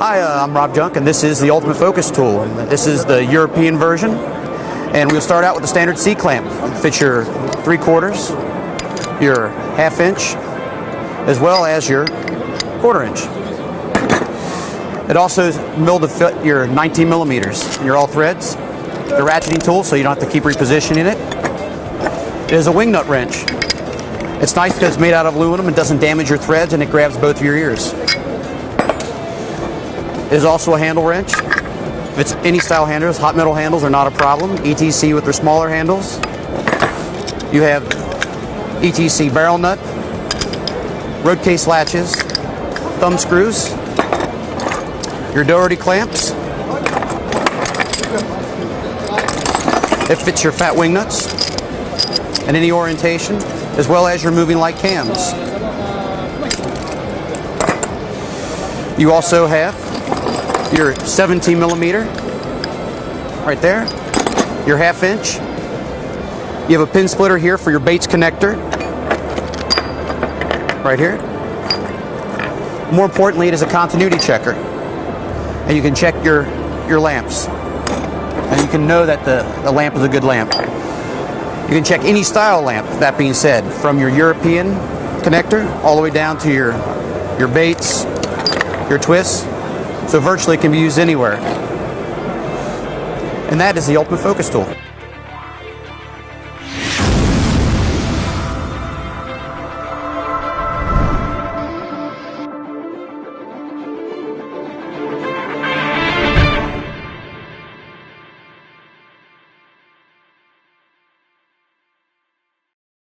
Hi, I'm Ratcheting, and this is the Ultimate Focus tool. This is the European version, and we'll start out with the standard C-clamp. It fits your 3/4, your 1/2 inch, as well as your 1/4 inch. It also is milled to fit your 19 millimeters and your all threads. The ratcheting tool, so you don't have to keep repositioning it. It is a wing nut wrench. It's nice because it's made out of aluminum and doesn't damage your threads, and it grabs both of your ears. It is also a handle wrench. If it's any style handles, hot metal handles are not a problem. ETC with their smaller handles. You have ETC barrel nut, road case latches, thumb screws, your Doherty clamps. It fits your fat wing nuts in any orientation, as well as your moving light cams. You also have your 17 millimeter right there, your 1/2 inch. You have a pin splitter here for your baits connector right here. More importantly, it is a continuity checker, and you can check your lamps, and you can know that the lamp is a good lamp. You can check any style lamp, that being said, from your European connector all the way down to your baits, your twists, so virtually it can be used anywhere. And that is the Ultimate Focus tool.